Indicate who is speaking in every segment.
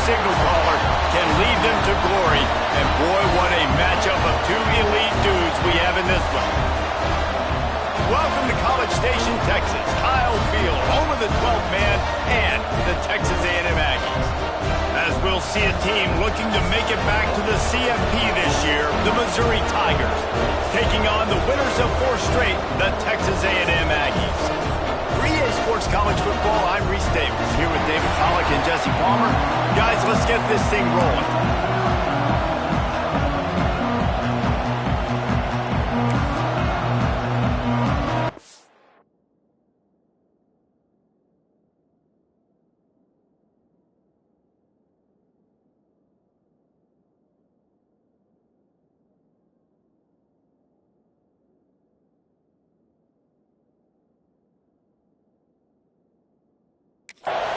Speaker 1: signal caller can lead them to glory. And boy, what a matchup of two elite dudes we have in this one. Welcome to College Station, Texas. Kyle Field, home of the 12th man and the Texas A&M Aggies. As we'll see a team looking to make it back to the CFP this year, the Missouri Tigers, taking on the winners of 4 straight, the Texas A&M Aggies. For EA Sports College Football, I'm Reese Davis, here with David Pollack and Jesse Palmer. Guys, let's get this thing rolling.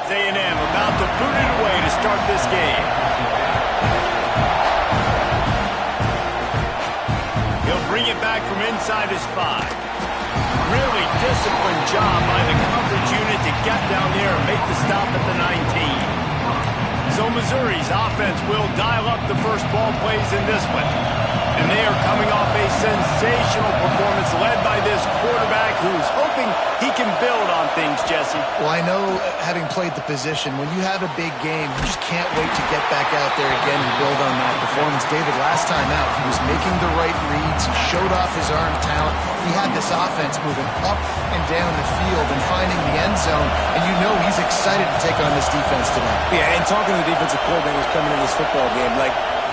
Speaker 1: A&M about to boot it away to start this game. He'll bring it back from inside his 5. Really disciplined job by the coverage unit to get down there and make the stop at the 19. So Missouri's offense will dial up the first ball plays in this one. And they are coming off a sensational performance led by this quarterback who's hoping he can build on things, Jesse.
Speaker 2: Well, I know, having played the position, when you have a big game, you just can't wait to get back out there again and build on that performance. David, last time out, he was making the right reads. He showed off his arm talent. He had this offense moving up and down the field and finding the end zone, and you know he's excited to take on this defense today.
Speaker 3: Yeah, and talking to the defensive coordinators coming in this football game,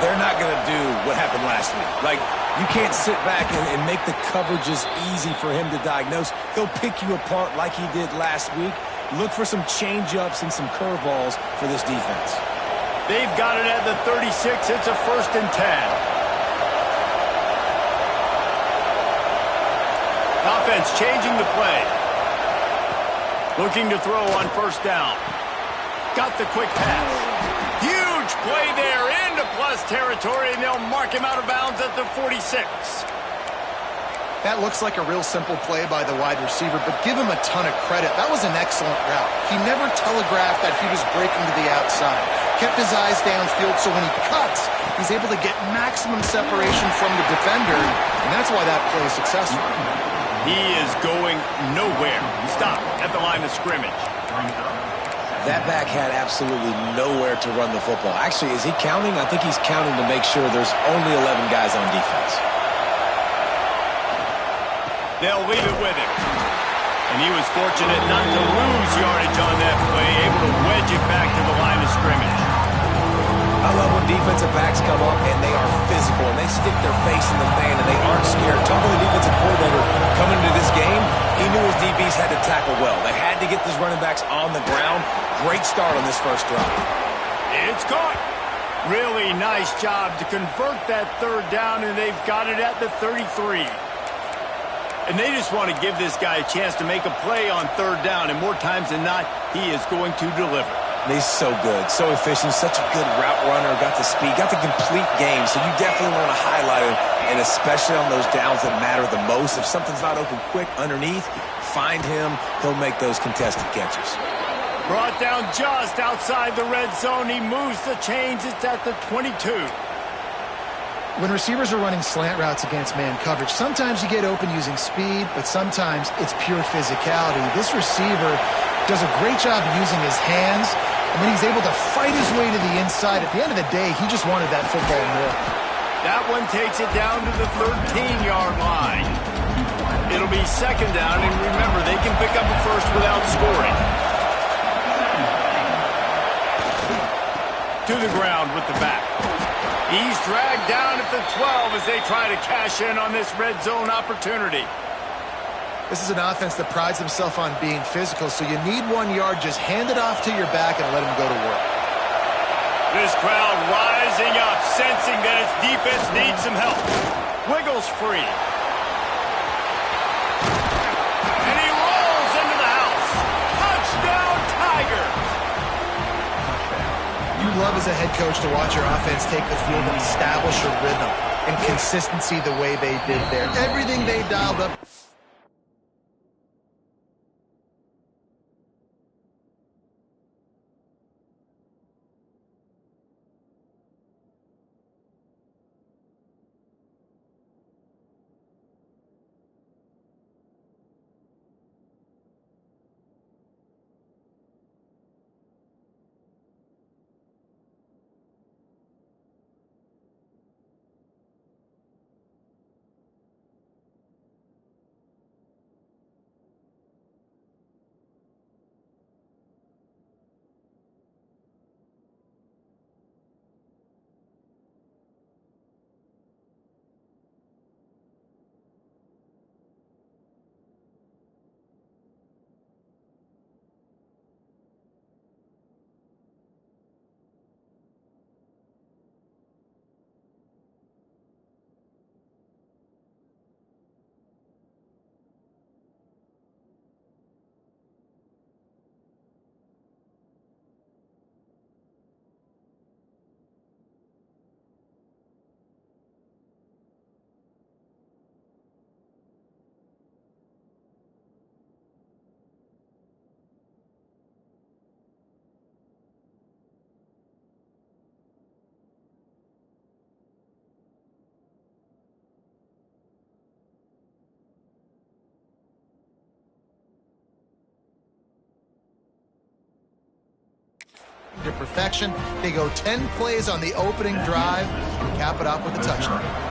Speaker 3: they're not going to do what happened last week. You can't sit back and make the coverages easy for him to diagnose. He'll pick you apart like he did last week. Look for some change-ups and some curveballs for this defense.
Speaker 1: They've got it at the 36. It's a 1st and 10. Offense changing the play. Looking to throw on 1st down. Got the quick pass. Huge play there into plus territory, and they'll mark him out of bounds at the 46.
Speaker 2: That looks like a real simple play by the wide receiver, but give him a ton of credit. That was an excellent route. He never telegraphed that he was breaking to the outside. Kept his eyes downfield, so when he cuts, he's able to get maximum separation from the defender, and that's why that play is successful.
Speaker 1: He is going nowhere. Stop at the line of scrimmage.
Speaker 3: That back had absolutely nowhere to run the football. Actually, is he counting? I think he's counting to make sure there's only 11 guys on defense.
Speaker 1: They'll leave it with him. And he was fortunate not to lose yardage on that play, able to wedge it back to the line of scrimmage.
Speaker 3: I love when defensive backs come up and they are physical and they stick their face in the fan and they aren't scared. Talking to the defensive coordinator coming into this game, he knew his DBs had to tackle well. They had to get these running backs on the ground. Great start on this first drive.
Speaker 1: It's caught. Really nice job to convert that 3rd down, and they've got it at the 33. And they just want to give this guy a chance to make a play on 3rd down, and more times than not, he is going to deliver.
Speaker 3: He's so good, so efficient, such a good route runner, got the speed, got the complete game, so you definitely want to highlight him, and especially on those downs that matter the most. If something's not open quick underneath, find him, he'll make those contested catches.
Speaker 1: Brought down just outside the red zone. He moves the chains. It's at the 22.
Speaker 2: When receivers are running slant routes against man coverage, sometimes you get open using speed, but sometimes it's pure physicality. This receiver does a great job using his hands, and then he's able to fight his way to the inside. At the end of the day, he just wanted that football more.
Speaker 1: That one takes it down to the 13-yard line. It'll be 2nd down, and remember, they can pick up a 1st without scoring. To the ground with the back. He's dragged down at the 12 as they try to cash in on this red zone opportunity.
Speaker 2: This is an offense that prides himself on being physical, so you need 1 yard, just hand it off to your back and let him go to work.
Speaker 1: This crowd rising up, sensing that its defense needs some help. Wiggles free. And he rolls into the house. Touchdown, Tigers!
Speaker 2: You love as a head coach to watch your offense take the field and establish a rhythm and consistency the way they did there. Everything they dialed up. to perfection. They go 10 plays on the opening drive and cap it off with a touchdown.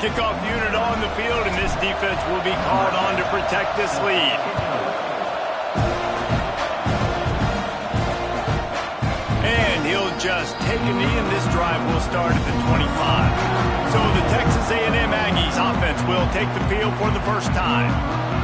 Speaker 1: Kickoff unit on the field, and this defense will be called on to protect this lead. And he'll just take a knee, and this drive will start at the 25. So the Texas A&M Aggies offense will take the field for the first time.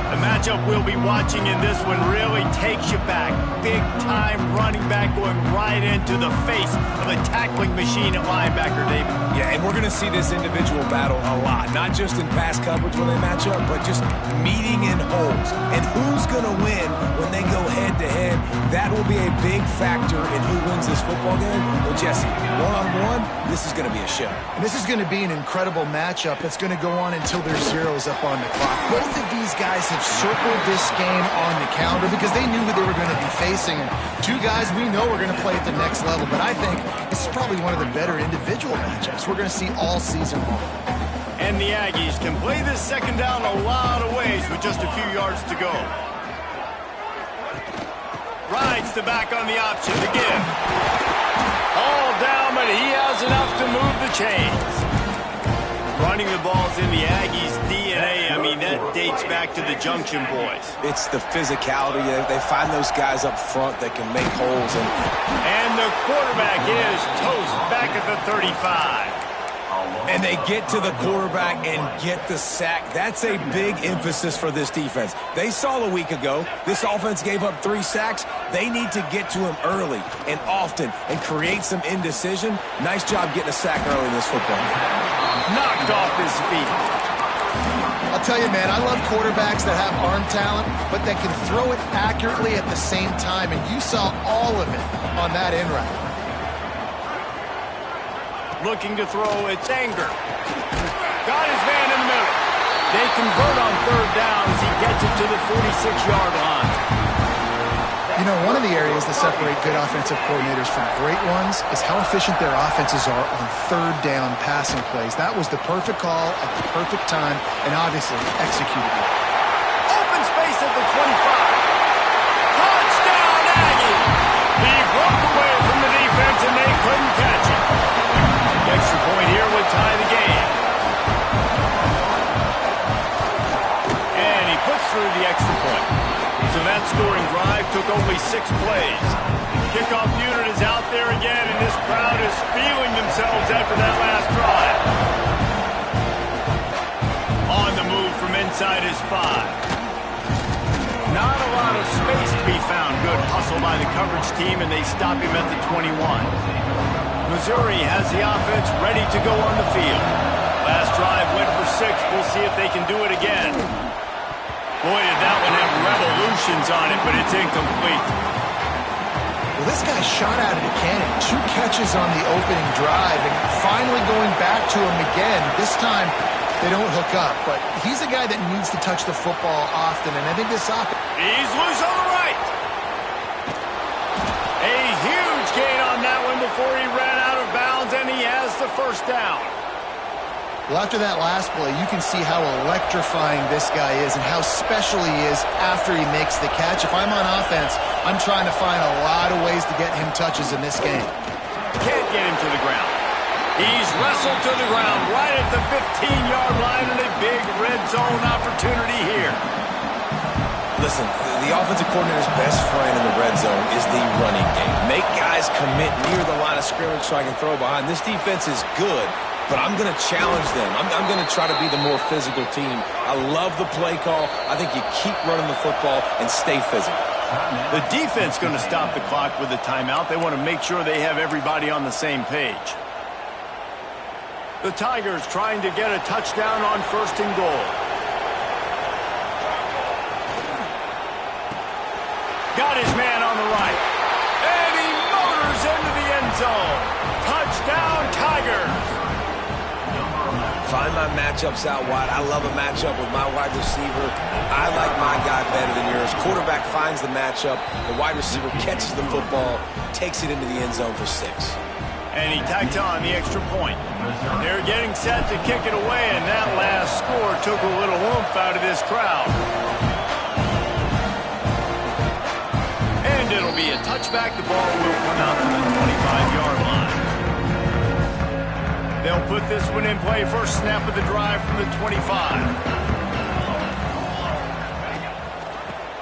Speaker 1: The matchup we'll be watching in this one really takes you back. Big-time running back going right into the face of a tackling machine at linebacker, David.
Speaker 3: Yeah, and we're going to see this individual battle a lot. Not just in pass coverage when they match up, but just meeting in holes. And who's going to win when they go head-to-head? That will be a big factor in who wins this football game. Well, Jesse, one-on-one, this is going to be a show.
Speaker 2: And this is going to be an incredible matchup that's going to go on until there's zeros up on the clock. Both of these guys have circled this game on the calendar because they knew who they were going to be facing. And two guys we know are going to play at the next level. But I think this is probably one of the better individual matchups we're going to see all season long.
Speaker 1: And the Aggies can play this second down a lot of ways with just a few yards to go. Rides the back on the option to give. All down, but he has enough to move the chains. Running the ball's in the Aggies' DNA. I mean, that dates back to the Junction Boys.
Speaker 3: It's the physicality. They find those guys up front that can make holes.
Speaker 1: And the quarterback is toast back at the 35.
Speaker 3: And they get to the quarterback and get the sack. That's a big emphasis for this defense. They saw a week ago, this offense gave up 3 sacks. They need to get to him early and often and create some indecision. Nice job getting a sack early in this football game.
Speaker 1: Knocked off his feet.
Speaker 2: I'll tell you, man, I love quarterbacks that have arm talent, but that can throw it accurately at the same time, and you saw all of it on that in route.
Speaker 1: Looking to throw, it's Anger. Got his man in the middle. They convert on third down as he gets it to the 46-yard line.
Speaker 2: You know, one of the areas that separate good offensive coordinators from great ones is how efficient their offenses are on third down passing plays. That was the perfect call at the perfect time and obviously executed it.
Speaker 1: Open space at the 25. Touchdown, Aggie! He broke away from the defense and they couldn't catch him. The extra point here would tie the game. And he puts through the extra point. So that scoring drive took only 6 plays. Kickoff unit is out there again, and this crowd is feeling themselves after that last drive. On the move from inside his 5. Not a lot of space to be found. Good hustle by the coverage team, and they stop him at the 21. Missouri has the offense ready to go on the field. Last drive went for 6. We'll see if they can do it again. Boy, did that one have revolutions on it, but it's incomplete.
Speaker 2: Well, this guy shot out of the cannon. 2 catches on the opening drive, and finally going back to him again. This time, they don't hook up, but he's a guy that needs to touch the football often, and I think this offense...
Speaker 1: He's loose on the right. A huge gain on that one before he ran out of bounds, and he has the first down.
Speaker 2: Well, after that last play, you can see how electrifying this guy is and how special he is after he makes the catch. If I'm on offense, I'm trying to find a lot of ways to get him touches in this game.
Speaker 1: Can't get him to the ground. He's wrestled to the ground right at the 15-yard line, and a big red zone opportunity here.
Speaker 3: Listen, the offensive coordinator's best friend in the red zone is the running game. Make guys commit near the line of scrimmage so I can throw behind. This defense is good, but I'm going to challenge them. I'm going to try to be the more physical team. I love the play call. I think you keep running the football and stay physical.
Speaker 1: The defense going to stop the clock with a timeout. They want to make sure they have everybody on the same page. The Tigers trying to get a touchdown on 1st and goal. Got his man on the right. And he motors into the end zone. Touchdown, Tigers.
Speaker 3: Find my matchups out wide. I love a matchup with my wide receiver. I like my guy better than yours. Quarterback finds the matchup. The wide receiver catches the football, takes it into the end zone for 6.
Speaker 1: And he tacks on the extra point. They're getting set to kick it away, and that last score took a little oomph out of this crowd. And it'll be a touchback. The ball will come out to the 25-yard line. They'll put this one in play. First snap of the drive from the 25.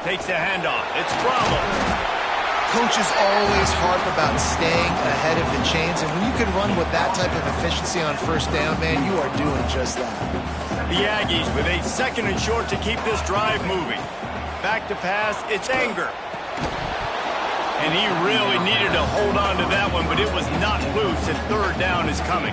Speaker 1: Takes the handoff. It's Bravo.
Speaker 2: Coaches always harp about staying ahead of the chains, and when you can run with that type of efficiency on first down, man, you are doing just that.
Speaker 1: The Aggies with a 2nd and short to keep this drive moving. Back to pass, it's Anger. And he really needed to hold on to that one, but it was not loose, and 3rd down is coming.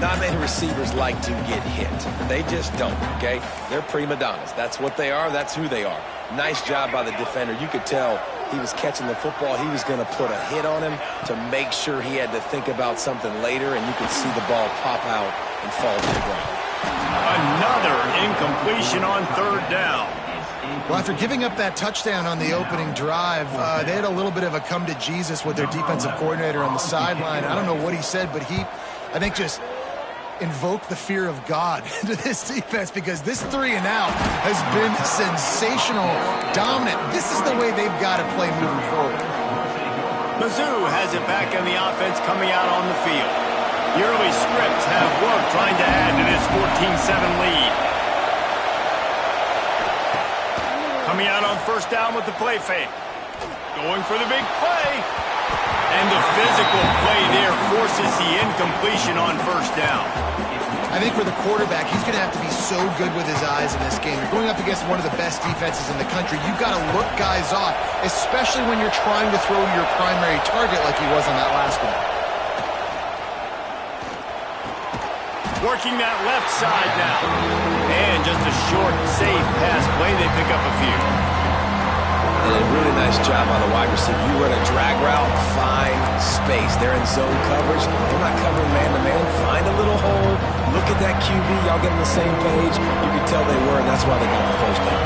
Speaker 3: Not many receivers like to get hit. They just don't, okay? They're prima donnas. That's what they are. That's who they are. Nice job by the defender. You could tell he was catching the football. He was going to put a hit on him to make sure he had to think about something later, and you could see the ball pop out and fall to the ground.
Speaker 1: Another incompletion on 3rd down.
Speaker 2: Well, after giving up that touchdown on the opening drive, they had a little bit of a come to Jesus with their defensive coordinator on the sideline. I don't know what he said, but he, I think, just invoked the fear of God into this defense, because this 3 and out has been sensational, dominant. This is the way they've got to play moving forward.
Speaker 1: Mizzou has it back on the offense coming out on the field. The early scripts have worked trying to add to this 14-7 lead. Coming out on first down with the play fake. Going for the big play. And the physical play there forces the incompletion on first down.
Speaker 2: I think for the quarterback, he's going to have to be so good with his eyes in this game. You're going up against one of the best defenses in the country. You've got to look guys off, especially when you're trying to throw to your primary target like he was on that last one.
Speaker 1: Working that left side now. And just a short, safe pass play. They pick up a few.
Speaker 3: And a really nice job on the wide receiver. You run a drag route, find space. They're in zone coverage. They're not covering man-to-man. Find a little hole. Look at that QB. Y'all get on the same page. You can tell they were, and that's why they got the first down.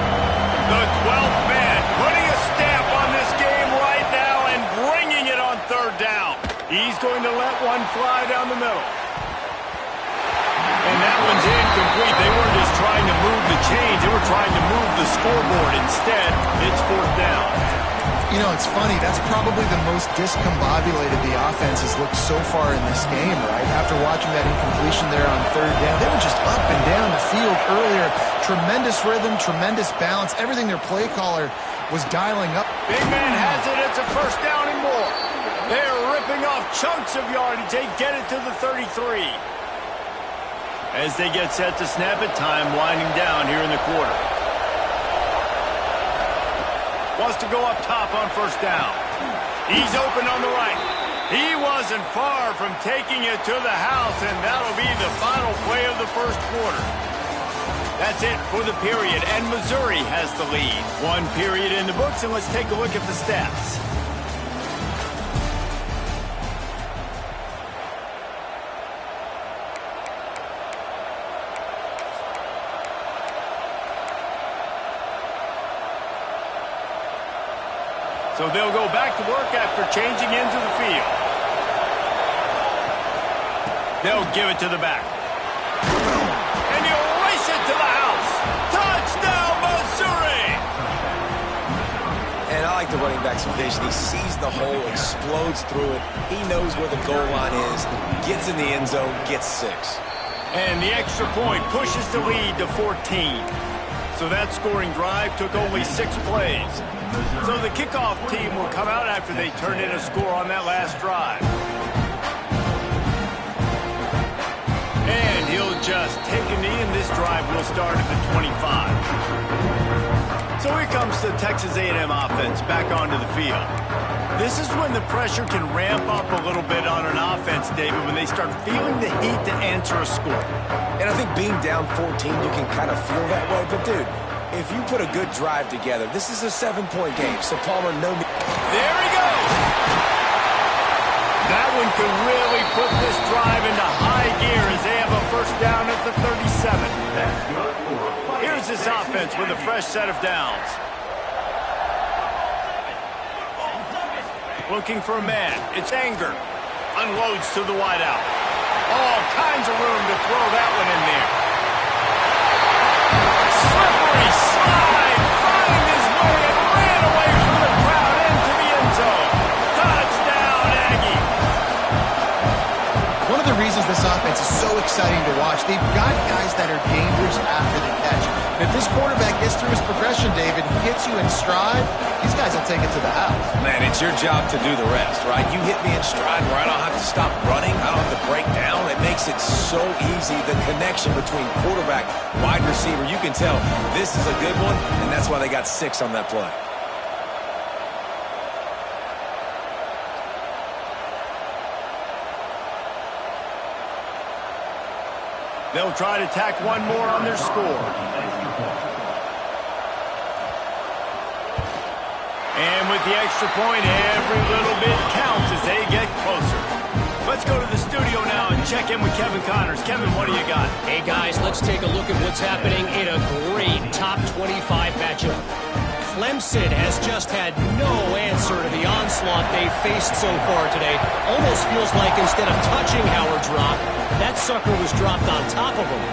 Speaker 1: The 12th man putting a stamp on this game right now and bringing it on 3rd down. He's going to let one fly down the middle. And that one's incomplete. They weren't just trying to move the chains. They were trying to move the scoreboard. Instead, it's 4th down.
Speaker 2: You know, it's funny. That's probably the most discombobulated the offense has looked so far in this game, right? After watching that incompletion there on 3rd down, they were just up and down the field earlier. Tremendous rhythm, tremendous balance. Everything their play caller was dialing up.
Speaker 1: Big man has it. It's a first down and more. They're ripping off chunks of yardage. They get it to the 33. As they get set to snap it, time winding down here in the quarter. Wants to go up top on first down. He's open on the right. He wasn't far from taking it to the house, and that'll be the final play of the first quarter. That's it for the period, and Missouri has the lead. 1 period in the books, and let's take a look at the stats. So they'll go back to work after changing into the field. They'll give it to the back. And you race it to the house. Touchdown, Missouri!
Speaker 3: And I like the running back's vision. He sees the hole, explodes through it. He knows where the goal line is, gets in the end zone, gets 6.
Speaker 1: And the extra point pushes the lead to 14. So that scoring drive took only 6 plays. So the kickoff team will come out after they turn in a score on that last drive. And he'll just take a knee, and this drive will start at the 25. So here comes the Texas A&M offense back onto the field. This is when the pressure can ramp up a little bit on an offense, David, when they start feeling the heat to answer a score.
Speaker 3: And I think being down 14, you can kind of feel that way. But, dude, if you put a good drive together, this is a 7-point game. So Palmer, no.
Speaker 1: There he goes. That one could really put this drive into high gear as they have a first down at the 37. Here's this offense with a fresh set of downs. Looking for a man. It's Anger. Unloads to the wideout. All kinds of room to throw that one in there. Slippery slide. Find his way and ran away from the crowd into the end zone. Touchdown, Aggie.
Speaker 2: One of the reasons this offense is so exciting to watch, they've got guys that are dangerous after the catch. And if this quarterback gets through his progression, David, he gets you in stride, these guys will take it to the house.
Speaker 3: Man, it's your job to do the rest, right? You hit me in stride where I don't have to stop running. I don't have to break down. It makes it so easy. The connection between quarterback, wide receiver, you can tell this is a good one, and that's why they got 6 on that play.
Speaker 1: They'll try to tack one more on their score. And with the extra point, every little bit counts as they get closer. Let's go to the studio now and check in with Kevin Connors. Kevin, what do you got?
Speaker 4: Hey, guys, let's take a look at what's happening in a great top 25 matchup. Clemson has just had no answer to the onslaught they've faced so far today. Almost feels like instead of touching Howard's Rock, that sucker was dropped on top of him.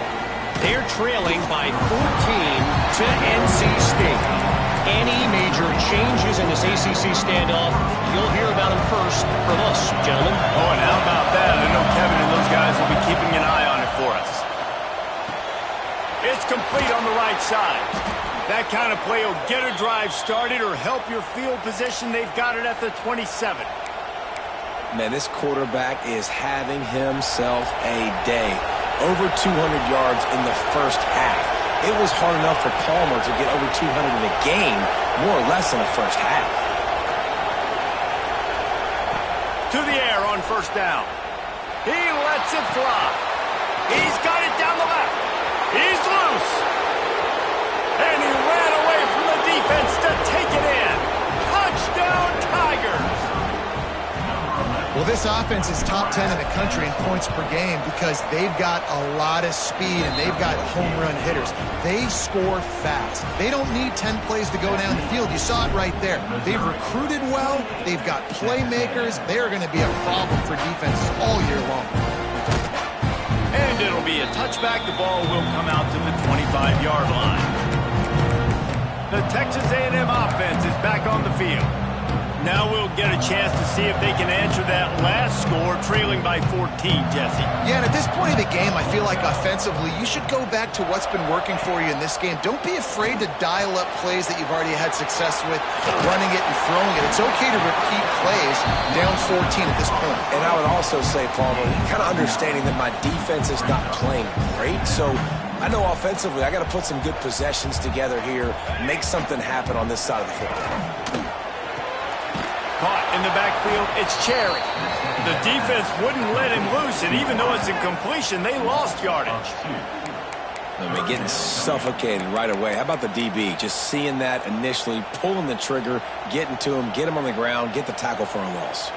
Speaker 4: They're trailing by 14 to NC State. Any major changes in this ACC standoff, you'll hear about them first from us, gentlemen.
Speaker 1: Oh, and how about that? I know Kevin and those guys will be keeping an eye on it for us. It's complete on the right side. That kind of play will get a drive started or help your field position. They've got it at the 27.
Speaker 3: Man, this quarterback is having himself a day. Over 200 yards in the first half. It was hard enough for Palmer to get over 200 in a game, more or less in the first half.
Speaker 1: To the air on first down. He lets it fly. He's got it down the left. He's loose. And he ran away from the defense to take it in. Touchdown, Tigers.
Speaker 2: Well, this offense is top 10 in the country in points per game because they've got a lot of speed and they've got home run hitters. They score fast. They don't need 10 plays to go down the field. You saw it right there. They've recruited well. They've got playmakers. They're going to be a problem for defenses all year long.
Speaker 1: And it'll be a touchback. The ball will come out to the 25-yard line. The Texas A&M offense is back on the field. Now we'll get a chance to see if they can answer that last score, trailing by 14, Jesse.
Speaker 2: Yeah, and at this point of the game, I feel like offensively, you should go back to what's been working for you in this game. Don't be afraid to dial up plays that you've already had success with, running it and throwing it. It's okay to repeat plays down 14 at this point.
Speaker 3: And I would also say, Palmer, kind of understanding that my defense is not playing great, so I know offensively I got to put some good possessions together here, make something happen on this side of the football.
Speaker 1: Caught in the backfield, it's Cherry. The defense wouldn't let him loose, and even though it's incompletion, they lost yardage.
Speaker 3: I mean, getting suffocated right away. How about the DB? Just seeing that initially, pulling the trigger, getting to him, get him on the ground, get the tackle for a loss.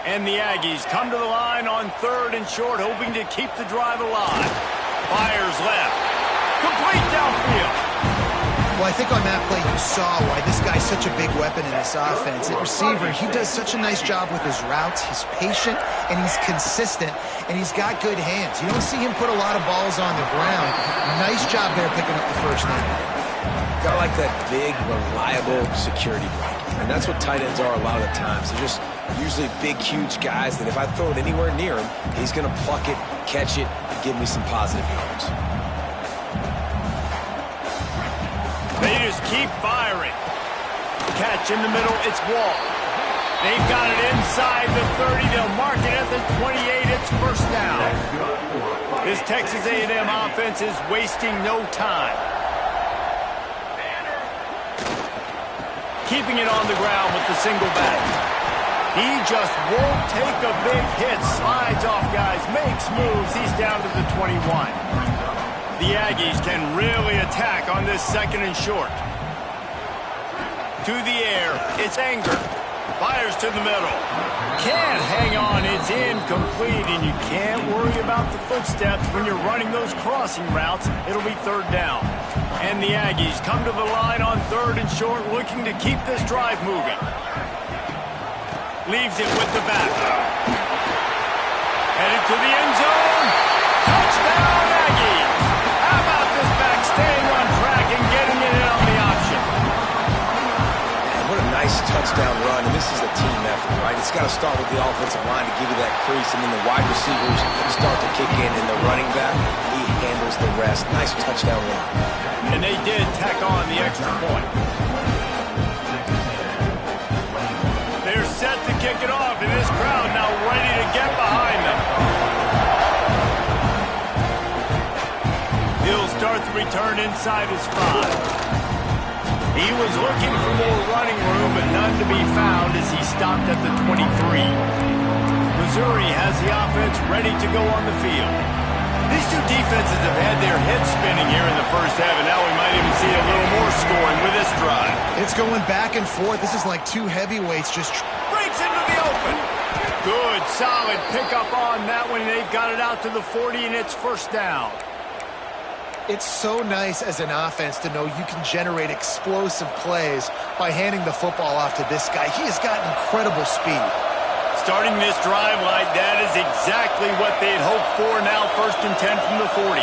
Speaker 1: And the Aggies come to the line on 3rd and short, hoping to keep the drive alive. Fires left. Complete downfield.
Speaker 2: Well, I think on that play you saw why this guy's such a big weapon in this offense. At receiver, he does such a nice job with his routes. He's patient, and he's consistent, and he's got good hands. You don't see him put a lot of balls on the ground. Nice job there picking up the first down.
Speaker 3: Got like that big, reliable security blanket. And that's what tight ends are a lot of the times. They're just usually big, huge guys that if I throw it anywhere near him, he's going to pluck it, catch it, and give me some positive yards.
Speaker 1: They just keep firing. Catch in the middle, it's Wall. They've got it inside the 30. They'll mark it at the 28. It's first down. This Texas A&M offense is wasting no time. Keeping it on the ground with the single back. He just won't take a big hit. Slides off guys, makes moves. He's down to the 21. The Aggies can really attack on this 2nd and short. To the air, it's Anger. Fires to the middle. Can't hang on, it's incomplete, and you can't worry about the footsteps when you're running those crossing routes. It'll be 3rd down. And the Aggies come to the line on 3rd and short, looking to keep this drive moving. Leaves it with the back. Headed to the end zone. Touchdown, Aggies. How about this back staying on track and getting it in on the option?
Speaker 3: Man, what a nice touchdown run, and this is a team effort, right? It's got to start with the offensive line to give you that crease, and then the wide receivers start to kick in, and the running back, he handles the rest. Nice touchdown run.
Speaker 1: And they did tack on the extra point. They're set to kick it off, and this crowd now ready to get behind them. He'll start the return inside his 5. He was looking for more running room, but none to be found as he stopped at the 23. Missouri has the offense ready to go on the field. These two defenses have had their heads spinning here in the first half, and now we might even see a little more scoring with this drive.
Speaker 2: It's going back and forth. This is like two heavyweights just...
Speaker 1: Breaks into the open. Good, solid pickup on that one. They've got it out to the 40, and it's first down.
Speaker 2: It's so nice as an offense to know you can generate explosive plays by handing the football off to this guy. He has got incredible speed.
Speaker 1: Starting this drive like that is exactly what they'd hoped for. Now 1st and 10 from the 40.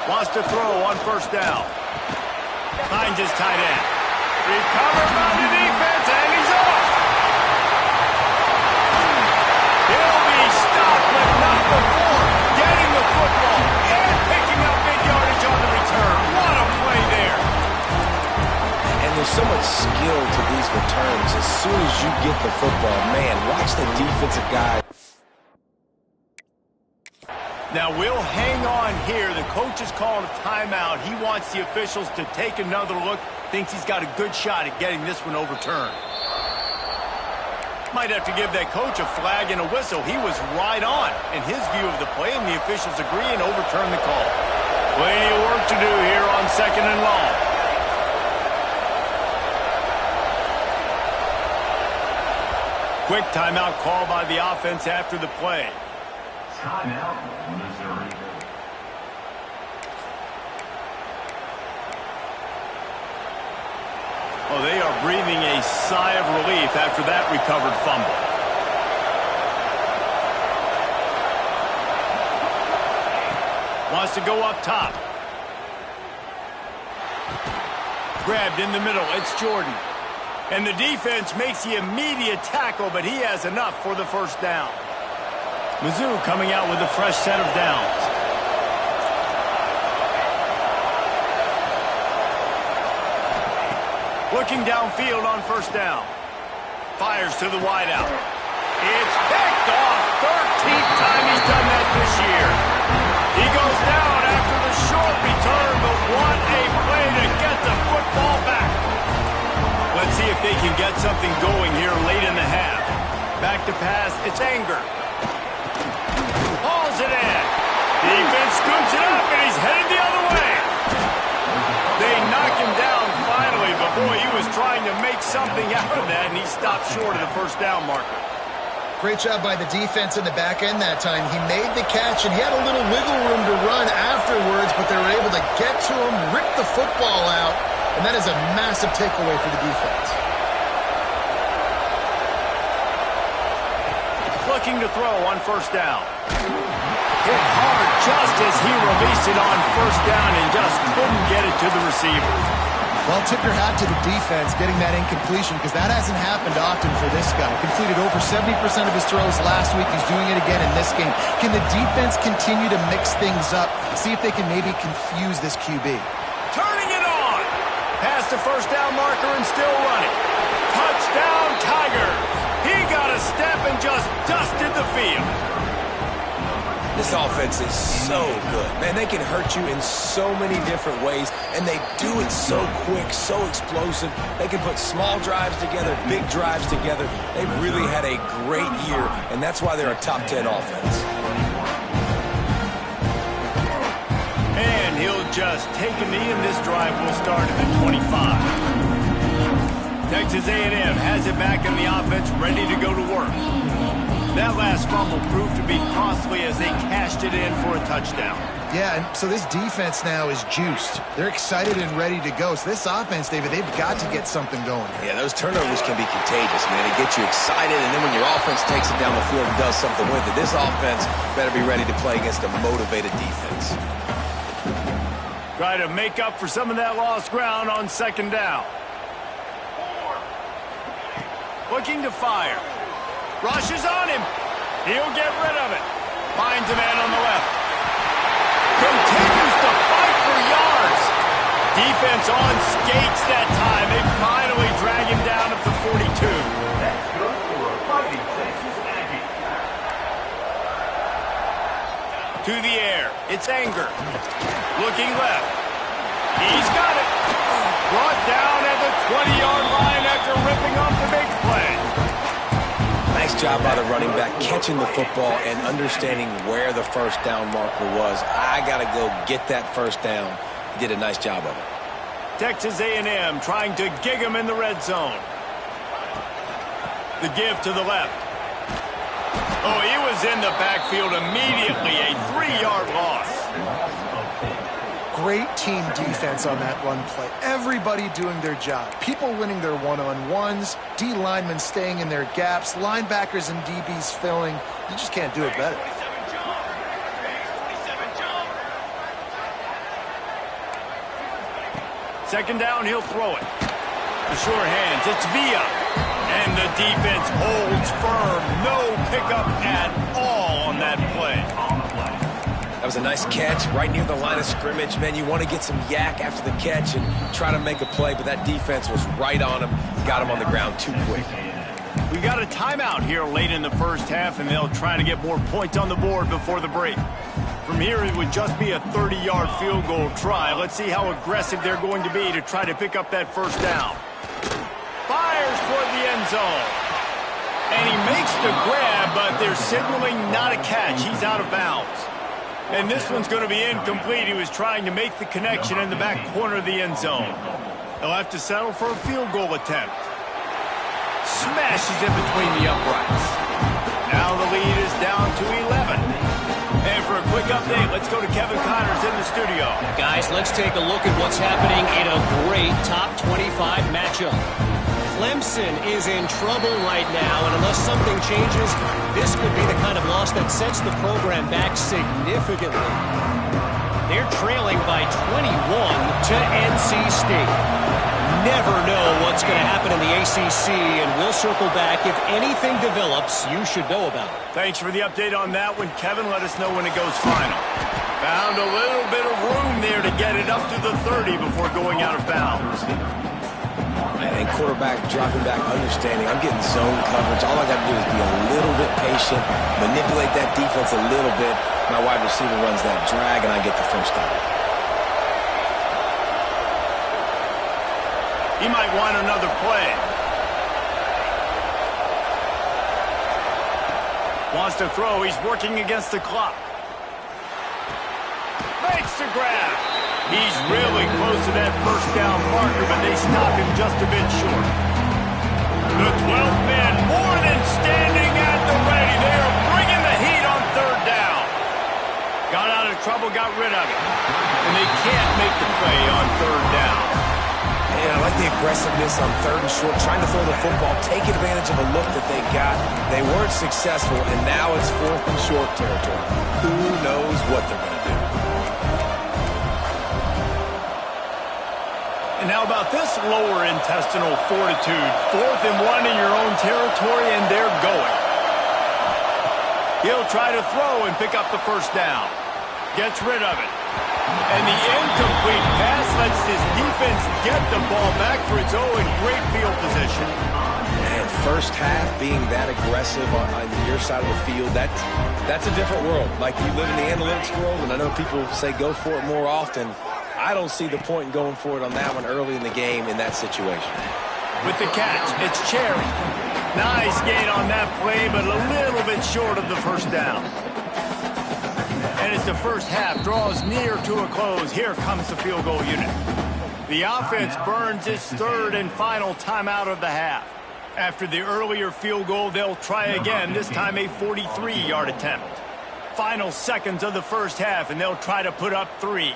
Speaker 1: Wants to throw on first down. Finds his tight end. Recovered by the defense, and he's off. He'll be stopped, but not before getting the football and picking up big yardage on the return. What a play there.
Speaker 3: And there's so much skill to these returns. As soon as you get the football, man, watch the defensive guy.
Speaker 1: Now we'll hang on here. The coach has called a timeout. He wants the officials to take another look. Thinks he's got a good shot at getting this one overturned. Might have to give that coach a flag and a whistle. He was right on in his view of the play, and the officials agree and overturn the call. Plenty of work to do here on 2nd and long. Quick timeout call by the offense after the play.
Speaker 5: Timeout, Missouri.
Speaker 1: Oh, they are breathing a sigh of relief after that recovered fumble. Wants to go up top. Grabbed in the middle. It's Jordan. And the defense makes the immediate tackle, but he has enough for the first down. Mizzou coming out with a fresh set of downs. Looking downfield on first down. Fires to the wideout. It's picked off. 13th time he's done that this year. He goes down after the short return, but what a play to get the football back. Let's see if they can get something going here late in the half. Back to pass. It's Anger. Hauls it in. Defense scoops it up, and he's headed the other way. They knock him down finally, but boy, he was trying to make something out of that, and he stopped short of the first down marker.
Speaker 2: Great job by the defense in the back end that time. He made the catch, and he had a little wiggle room to run afterwards, but they were able to get to him, rip the football out, and that is a massive takeaway for the defense.
Speaker 1: Looking to throw on first down. Hit hard just as he released it on first down and just couldn't get it to the receiver.
Speaker 2: Well, tip your hat to the defense getting that incompletion because that hasn't happened often for this guy. Completed over 70% of his throws last week. He's doing it again in this game. Can the defense continue to mix things up? See if they can maybe confuse this QB.
Speaker 1: Turning it on. Past the first down marker and still running. Touchdown, Tigers. He got a step and just dusted the field.
Speaker 3: This offense is so good. Man, they can hurt you in so many different ways, and they do it so quick, so explosive. They can put small drives together, big drives together. They've really had a great year, and that's why they're a top 10 offense.
Speaker 1: And he'll just take a knee, and this drive will start at the 25. Texas A&M has it back in the offense, ready to go to work. That last fumble proved to be costly as they cashed punched it in for a touchdown.
Speaker 2: Yeah, and so this defense now is juiced. They're excited and ready to go. So this offense, David, they've got to get something going here.
Speaker 3: Yeah, those turnovers can be contagious, man. It gets you excited, and then when your offense takes it down the field and does something with it, this offense better be ready to play against a motivated defense.
Speaker 1: Try to make up for some of that lost ground on second down. Looking to fire. Rushes on him. He'll get rid of it. Finds a man on the left. Continues to fight for yards. Defense on skates that time. They finally drag him down at the 42.
Speaker 5: That's good for a Fighting Texas Aggie.
Speaker 1: To the air. It's Anger. Looking left. He's got it. Brought down at the 20-yard line after ripping off the big play.
Speaker 3: Nice job by the running back, catching the football and understanding where the first down marker was. I got to go get that first down. He did a nice job of it.
Speaker 1: Texas A&M trying to gig him in the red zone. The give to the left. Oh, he was in the backfield immediately. A 3-yard loss.
Speaker 2: Great team defense on that run play. Everybody doing their job. People winning their one-on-ones, D linemen staying in their gaps, linebackers and DBs filling. You just can't do it better.
Speaker 1: Second down, he'll throw it. The sure hands, it's Villa. And the defense holds firm. No pickup at all on that play.
Speaker 3: That was a nice catch right near the line of scrimmage. Man, you want to get some yak after the catch and try to make a play, but that defense was right on him. Got him on the ground too quick.
Speaker 1: We got a timeout here late in the first half, and they'll try to get more points on the board before the break. From here, it would just be a 30-yard field goal try. Let's see how aggressive they're going to be to try to pick up that first down. Fires toward the end zone. And he makes the grab, but they're signaling not a catch. He's out of bounds. And this one's going to be incomplete. He was trying to make the connection in the back corner of the end zone. They'll have to settle for a field goal attempt. Smashes in between the uprights. Now the lead is down to 11. And for a quick update, let's go to Kevin Connors in the studio.
Speaker 4: Guys, let's take a look at what's happening in a great top 25 matchup. Clemson is in trouble right now, and unless something changes, this could be the kind of loss that sets the program back significantly. They're trailing by 21 to NC State. Never know what's going to happen in the ACC, and we'll circle back. If anything develops, you should know about it.
Speaker 1: Thanks for the update on that one, Kevin. Let us know when it goes final. Found a little bit of room there to get it up to the 30 before going out of bounds.
Speaker 3: And quarterback dropping back, understanding I'm getting zone coverage. All I got to do is be a little bit patient, manipulate that defense a little bit. My wide receiver runs that drag, and I get the first down.
Speaker 1: He might want another play. Wants to throw. He's working against the clock. Makes the grab. He's really close to that first down marker, but they stop him just a bit short. The 12th man more than standing at the ready. They are bringing the heat on third down. Got out of trouble, got rid of it. And they can't make the play on third down.
Speaker 3: Yeah, I like the aggressiveness on third and short, trying to throw the football, take advantage of a look that they got. They weren't successful, and now it's fourth and short territory. Who knows what they're going to do?
Speaker 1: And how about this lower intestinal fortitude? 4th and 1 in your own territory, and they're going. He'll try to throw and pick up the first down. Gets rid of it. And the incomplete pass lets this defense get the ball back for its own great field position.
Speaker 3: And first half being that aggressive on your side of the field, that's a different world. Like, you live in the analytics world, and I know people say go for it more often. I don't see the point in going for it on that one early in the game in that situation.
Speaker 1: With the catch, it's Cherry. Nice gain on that play, but a little bit short of the first down. And as the first half draws near to a close, here comes the field goal unit. The offense burns its third and final timeout of the half. After the earlier field goal, they'll try again, this time a 43-yard attempt. Final seconds of the first half, and they'll try to put up 3. It's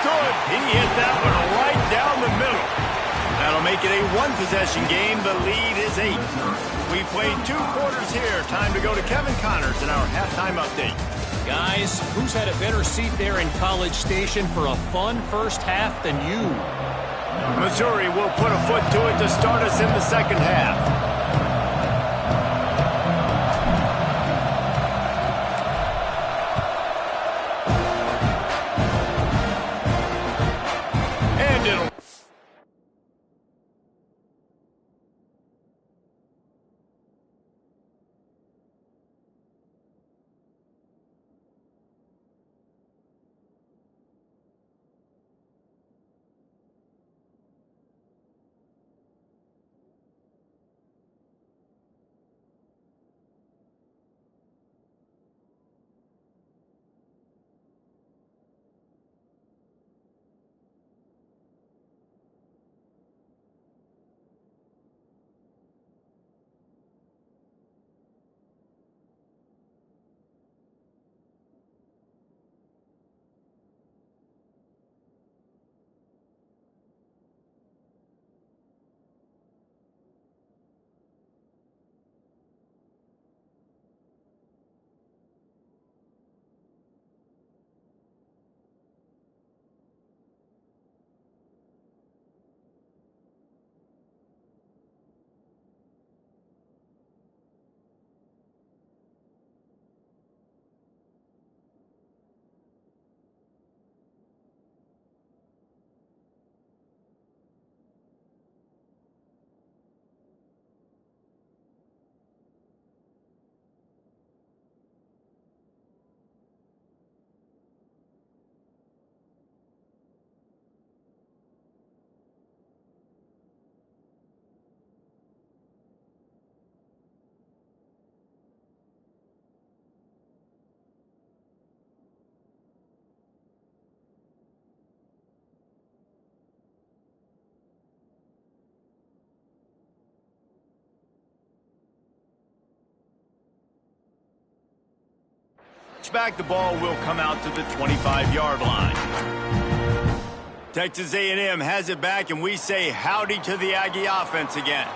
Speaker 1: good. He hit that one right down the middle. That'll make it a one-possession game. The lead is 8. We played 2 quarters here. Time to go to Kevin Connors in our halftime update.
Speaker 4: Guys, who's had a better seat there in College Station for a fun first half than you?
Speaker 1: Missouri will put a foot to it to start us in the second half. And it'll... Back, the ball will come out to the 25-yard line. Texas A&M has it back, and we say howdy to the Aggie offense again.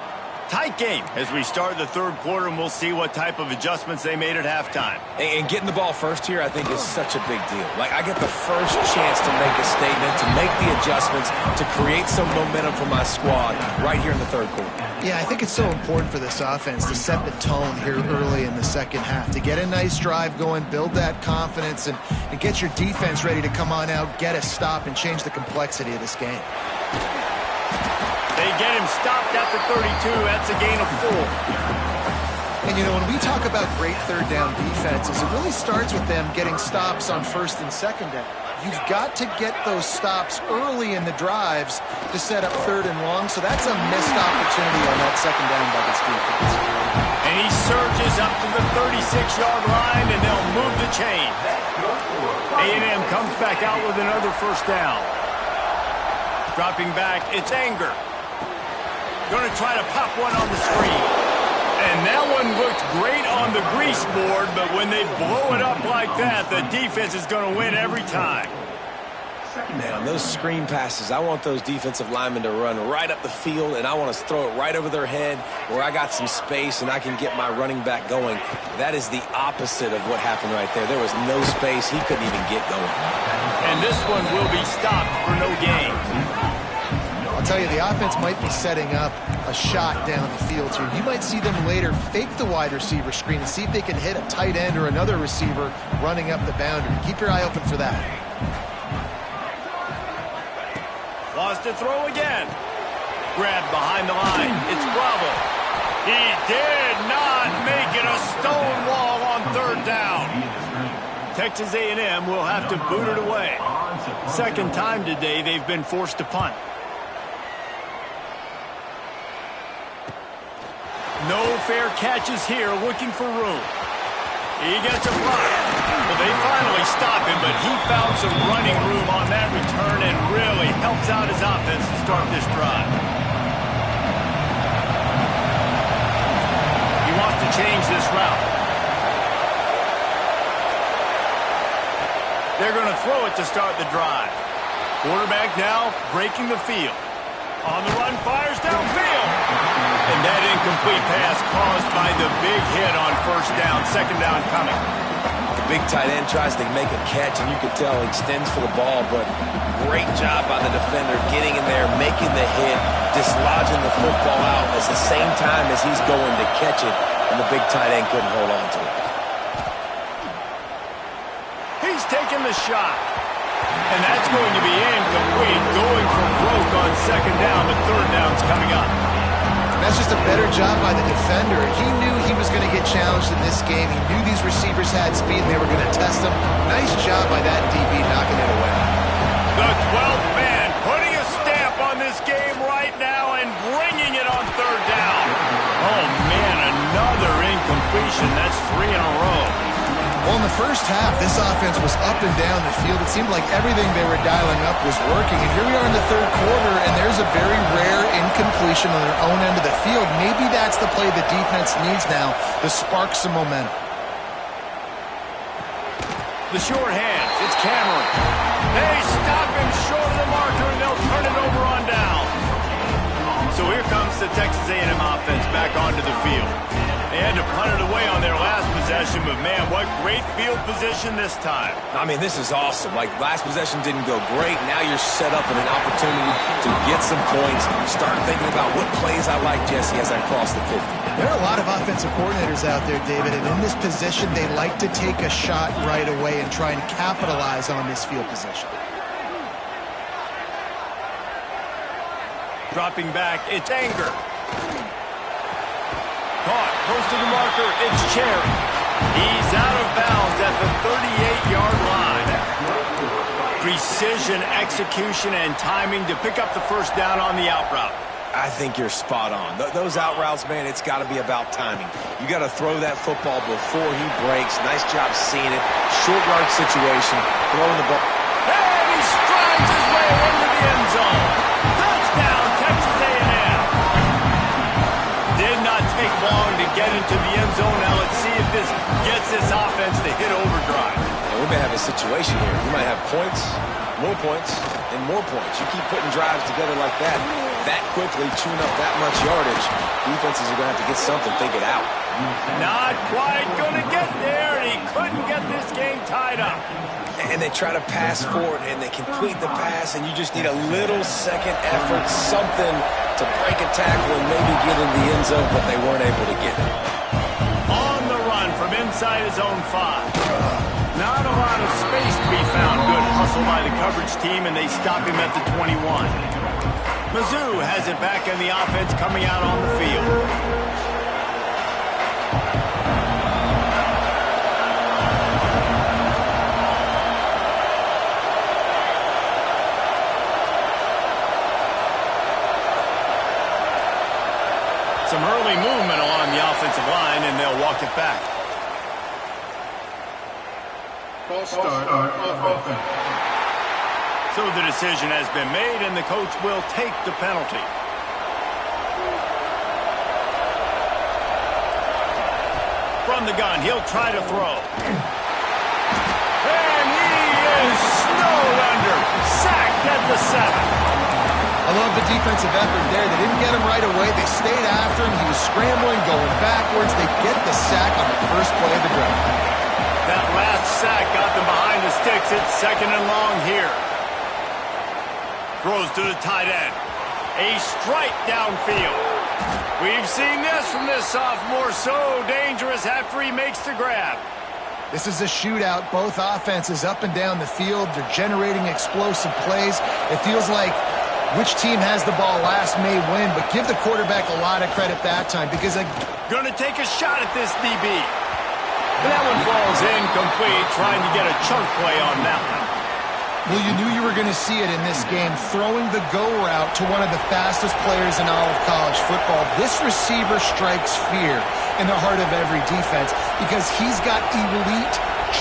Speaker 1: Tight game as we start the third quarter, and we'll see what type of adjustments they made at halftime.
Speaker 3: And getting the ball first here, I think, is such a big deal. Like, I get the first chance to make a statement, to make the adjustments, to create some momentum for my squad right here in the third quarter.
Speaker 2: Yeah, I think it's so important for this offense to set the tone here early in the second half, to get a nice drive going, build that confidence, and get your defense ready to come on out, get a stop, and change the complexity of this game.
Speaker 1: They get him stopped at the 32. That's a gain of 4.
Speaker 2: And, you know, when we talk about great third down defenses, it really starts with them getting stops on first and second down. You've got to get those stops early in the drives to set up third and long, so that's a missed opportunity on that second down by this defense.
Speaker 1: And he surges up to the 36-yard line, and they'll move the chain. A&M comes back out with another first down. Dropping back, it's Anger. Going to try to pop one on the screen. And that one looked great on the grease board, but when they blow it up like that, the defense is going to win every time.
Speaker 3: Man, those screen passes, I want those defensive linemen to run right up the field, and I want to throw it right over their head where I got some space and I can get my running back going. That is the opposite of what happened right there. There was no space. He couldn't even get going.
Speaker 1: And this one will be stopped for no gain.
Speaker 2: I'll tell you, the offense might be setting up a shot down the field here. You might see them later fake the wide receiver screen and see if they can hit a tight end or another receiver running up the boundary. Keep your eye open for that.
Speaker 1: Lost to throw again. Grabbed behind the line. It's Bravo. He did not make it a stonewall on third down. Texas A&M will have to boot it away. Second time today they've been forced to punt. No fair catches here, looking for room. He gets a block. Well, they finally stop him, but he found some running room on that return and really helps out his offense to start this drive. He wants to change this route. They're going to throw it to start the drive. Quarterback now breaking the field. On the run, fires downfield. And that incomplete pass caused by the big hit on first down, second down coming.
Speaker 3: The big tight end tries to make a catch, and you can tell he extends for the ball, but great job by the defender getting in there, making the hit, dislodging the football out at the same time as he's going to catch it, and the big tight end couldn't hold on to it.
Speaker 1: He's taking the shot. And that's going to be incomplete, going for broke on second down. The third down's coming up.
Speaker 2: That's just a better job by the defender. He knew he was going to get challenged in this game. He knew these receivers had speed and they were going to test him. Nice job by that DB knocking it away.
Speaker 1: The 12th man putting a stamp on this game right now and bringing it on third down. Oh, man, another incompletion. That's 3 in a row.
Speaker 2: Well, in the first half, this offense was up and down the field. It seemed like everything they were dialing up was working. And here we are in the third quarter, and there's a very rare incompletion on their own end of the field. Maybe that's the play the defense needs now to spark some momentum.
Speaker 1: The short hands. It's Cameron. They stop him short of the marker, and they'll turn it over on down. So here comes the Texas A&M offense back onto the field. They had to punt it away on their last possession, but man, what great field position this time.
Speaker 3: I mean, this is awesome. Like, last possession didn't go great. Now you're set up in an opportunity to get some points. Start thinking about what plays I like, Jesse, as I cross the 50.
Speaker 2: There are a lot of offensive coordinators out there, David, and in this position, they like to take a shot right away and try and capitalize on this field position.
Speaker 1: Dropping back, it's Anger. Caught, close to the marker, it's Cherry. He's out of bounds at the 38-yard line. Precision, execution, and timing to pick up the first down on the out route.
Speaker 3: I think you're spot on. Those out routes, man, it's got to be about timing. You got to throw that football before he breaks. Nice job seeing it. Short yard situation, throwing the ball.
Speaker 1: And he strides his way into the end zone. Touchdown, Texas A&M. Did not take long to get into the end zone. Now let's see if this gets this offense to hit overdrive.
Speaker 3: And we may have a situation here. We might have points, and more points. You keep putting drives together like that quickly, chewing up that much yardage, defenses are going to have to get something figured out.
Speaker 1: Not quite going to get there, and he couldn't get this game tied up.
Speaker 3: And they try to pass for it, and they complete the pass, and you just need a little second effort, something to break a tackle and maybe get in the end zone, but they weren't able to get it.
Speaker 1: On the run from inside his own 5. Not a lot of space to be found. Good hustle by the coverage team, and they stop him at the 21. Mizzou has it back in the offense coming out on the field. Some early movement along the offensive line, and they'll walk it back.
Speaker 5: False start on offense.
Speaker 1: So the decision has been made, and the coach will take the penalty. From the gun, he'll try to throw. And he is snowed under. Sacked at the 7.
Speaker 2: I love the defensive effort there. They didn't get him right away. They stayed after him. He was scrambling, going backwards. They get the sack on the first play of the drive.
Speaker 1: That last sack got them behind the sticks. It's second and long here. Throws to the tight end. A strike downfield. We've seen this from this sophomore. So dangerous after he makes the grab.
Speaker 2: This is a shootout. Both offenses up and down the field. They're generating explosive plays. It feels like which team has the ball last may win, but give the quarterback a lot of credit that time because
Speaker 1: going to take a shot at this DB. And that one falls incomplete, trying to get a chunk play on that one.
Speaker 2: Well, you knew you were going to see it in this game, throwing the go route to one of the fastest players in all of college football. This receiver strikes fear in the heart of every defense because he's got elite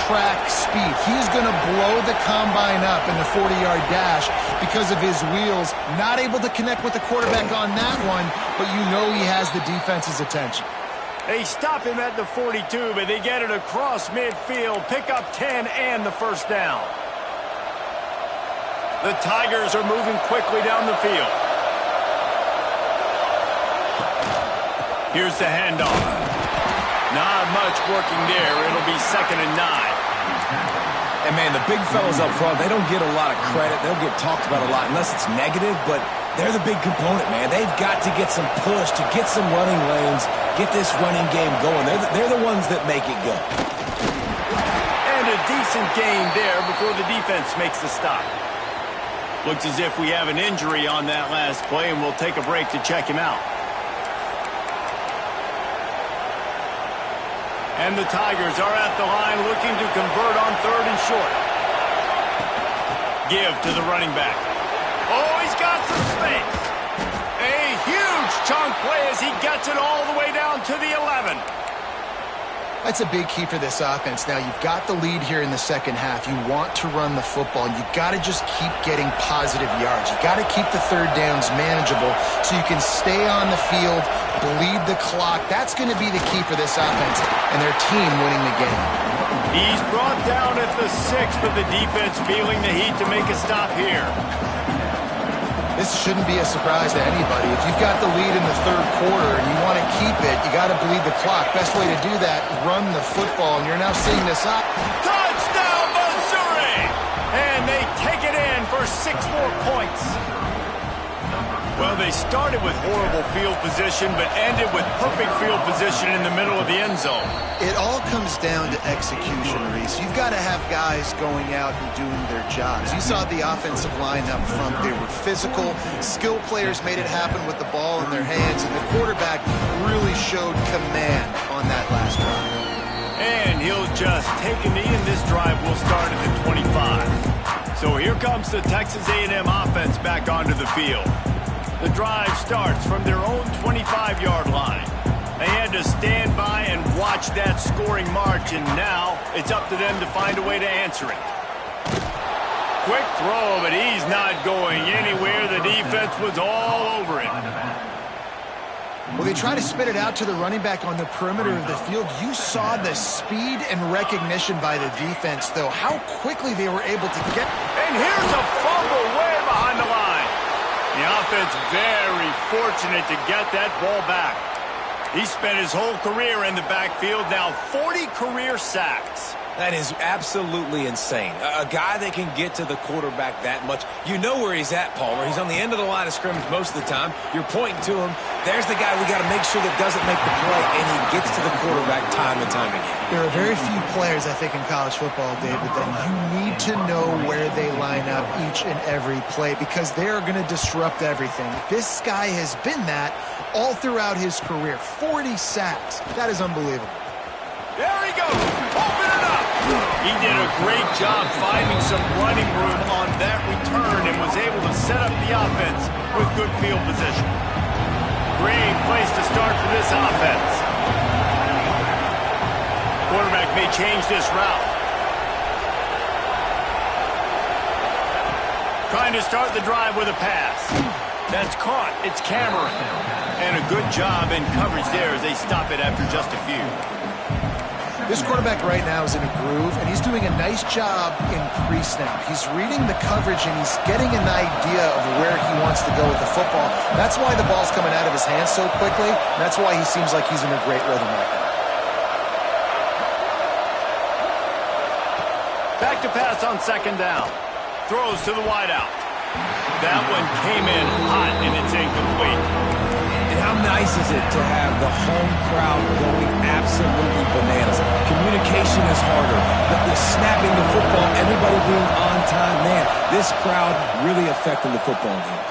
Speaker 2: track speed. He's going to blow the combine up in the 40-yard dash because of his wheels. Not able to connect with the quarterback on that one, but you know he has the defense's attention.
Speaker 1: They stop him at the 42, but they get it across midfield, pick up 10 and the first down. The Tigers are moving quickly down the field. Here's the handoff. Not much working there. It'll be 2nd and 9.
Speaker 3: And, man, the big fellas up front, they don't get a lot of credit. They don't get talked about a lot unless it's negative, but they're the big component, man. They've got to get some push, to get some running lanes, get this running game going. They're the ones that make it go.
Speaker 1: And a decent gain there before the defense makes the stop. Looks as if we have an injury on that last play, and we'll take a break to check him out. And the Tigers are at the line looking to convert on 3rd and short. Give to the running back. Oh, he's got some space. A huge chunk play as he gets it all the way down to the 11.
Speaker 2: That's a big key for this offense. Now, you've got the lead here in the second half. You want to run the football. You've got to just keep getting positive yards. You've got to keep the 3rd downs manageable so you can stay on the field, bleed the clock. That's going to be the key for this offense and their team winning the game.
Speaker 1: He's brought down at the 6, but the defense feeling the heat to make a stop here.
Speaker 2: This shouldn't be a surprise to anybody. If you've got the lead in the 3rd quarter and you want to keep it, you got to bleed the clock. Best way to do that, run the football. And you're now seeing this up.
Speaker 1: Touchdown, Missouri! And they take it in for 6 more points. Well, they started with horrible field position, but ended with perfect field position in the middle of the end zone.
Speaker 2: It all comes down to execution, Reese. You've got to have guys going out and doing their jobs. You saw the offensive line up front. They were physical. Skill players made it happen with the ball in their hands, and the quarterback really showed command on that last drive.
Speaker 1: And he'll just take a knee, and this drive will start at the 25. So here comes the Texas A&M offense back onto the field. The drive starts from their own 25-yard line. They had to stand by and watch that scoring march, and now it's up to them to find a way to answer it. Quick throw, but he's not going anywhere. The defense was all over him.
Speaker 2: Well, they try to spit it out to the running back on the perimeter of the field. You saw the speed and recognition by the defense, though, how quickly they were able to get.
Speaker 1: And here's a fumble way behind the line. The offense very fortunate to get that ball back. He spent his whole career in the backfield, now 40 career sacks.
Speaker 3: That is absolutely insane. A guy that can get to the quarterback that much. You know where he's at, Palmer. He's on the end of the line of scrimmage most of the time. You're pointing to him. There's the guy we got to make sure that doesn't make the play, and he gets to the quarterback time and time again.
Speaker 2: There are very few players, I think, in college football, David, that you need to know where they line up each and every play because they are going to disrupt everything. This guy has been that all throughout his career. 40 sacks. That is unbelievable.
Speaker 1: There he goes. Open it up. He did a great job finding some running room on that return and was able to set up the offense with good field position. Great place to start for this offense. Quarterback may change this route. Trying to start the drive with a pass. That's caught. It's Cameron. And a good job in coverage there as they stop it after just a few.
Speaker 2: This quarterback right now is in a groove, and he's doing a nice job in pre-snap. He's reading the coverage, and he's getting an idea of where he wants to go with the football. That's why the ball's coming out of his hands so quickly, and that's why he seems like he's in a great rhythm right now.
Speaker 1: Back to pass on 2nd down. Throws to the wideout. That one came in hot, and it's incomplete.
Speaker 3: And how nice is it to have the home crowd going absolutely bananas? Communication is harder, but the snapping the football, everybody being on time, man, this crowd really affecting the football game.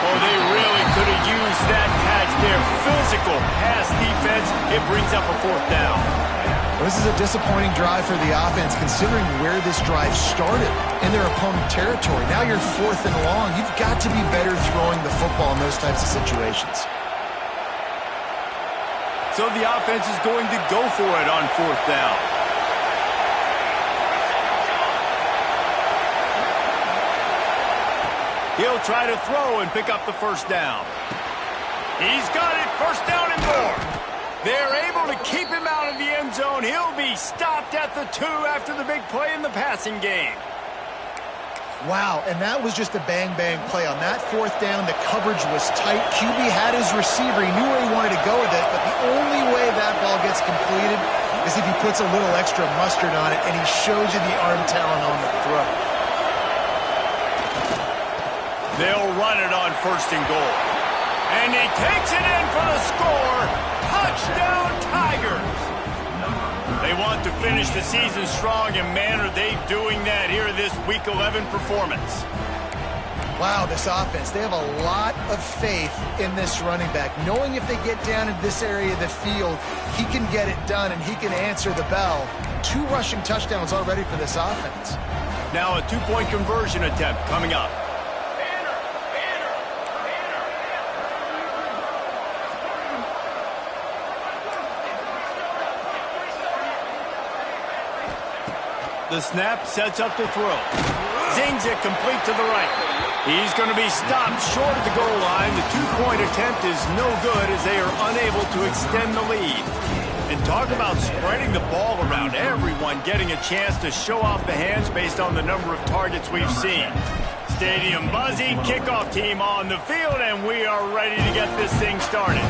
Speaker 1: Oh, they really could have used that catch there. Physical pass defense. It brings up a 4th down.
Speaker 2: Well, this is a disappointing drive for the offense considering where this drive started in their opponent territory. Now you're 4th and long. You've got to be better throwing the football in those types of situations.
Speaker 1: So the offense is going to go for it on 4th down. He'll try to throw and pick up the 1st down. He's got it First down and more. They're able to keep him out of the end zone. He'll be stopped at the 2 after the big play in the passing game.
Speaker 2: Wow, and that was just a bang-bang play. On that fourth down, the coverage was tight. QB had his receiver. He knew where he wanted to go with it, but the only way that ball gets completed is if he puts a little extra mustard on it, and he shows you the arm talent on the throw.
Speaker 1: They'll run it on first and goal. And he takes it in for the score. Touchdown, Tigers. They want to finish the season strong, and man, are they doing that here in this Week 11 performance.
Speaker 2: Wow, this offense, they have a lot of faith in this running back, knowing if they get down in this area of the field, he can get it done and he can answer the bell. 2 rushing touchdowns already for this offense.
Speaker 1: Now a 2-point conversion attempt coming up. The snap sets up the throw. Zings it complete to the right. He's going to be stopped short of the goal line. The 2-point attempt is no good as they are unable to extend the lead. And talk about spreading the ball around. Everyone getting a chance to show off the hands based on the number of targets we've seen. Stadium buzzing, kickoff team on the field, and we are ready to get this thing started.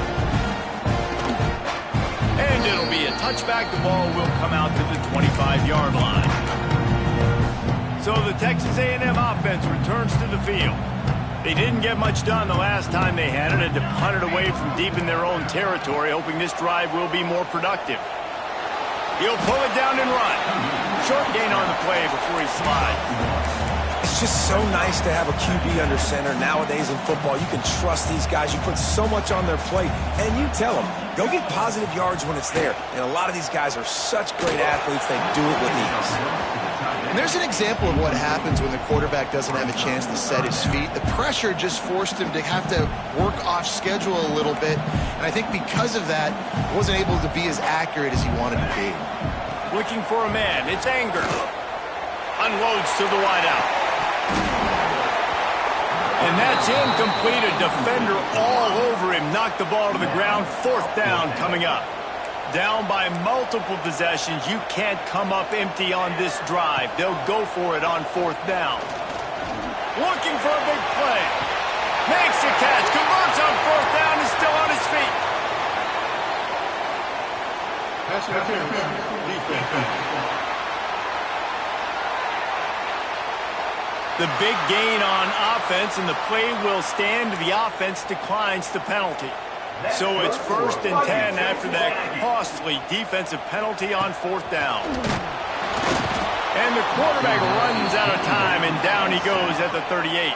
Speaker 1: And it'll be a touchback. The ball will come out to the 25-yard line. So the Texas A&M offense returns to the field. They didn't get much done the last time they had it, and to punt it away from deep in their own territory, hoping this drive will be more productive. He'll pull it down and run. Short gain on the play before he slides.
Speaker 3: It's just so nice to have a QB under center nowadays in football. You can trust these guys. You put so much on their plate, and you tell them, go get positive yards when it's there. And a lot of these guys are such great athletes, they do it with ease.
Speaker 2: And there's an example of what happens when the quarterback doesn't have a chance to set his feet. The pressure just forced him to have to work off schedule a little bit. And I think because of that, he wasn't able to be as accurate as he wanted to be.
Speaker 1: Looking for a man. It's Anger. Unloads to the wideout. And that's incomplete. A defender all over him. Knocked the ball to the ground. 4th down coming up. Down by multiple possessions. You can't come up empty on this drive. They'll go for it on 4th down. Looking for a big play. Makes the catch. Converts on 4th down. Is still on his feet. The big gain on offense, and the play will stand. The offense declines the penalty. So it's 1st and 10 after that costly defensive penalty on 4th down. And the quarterback runs out of time, and down he goes at the 38.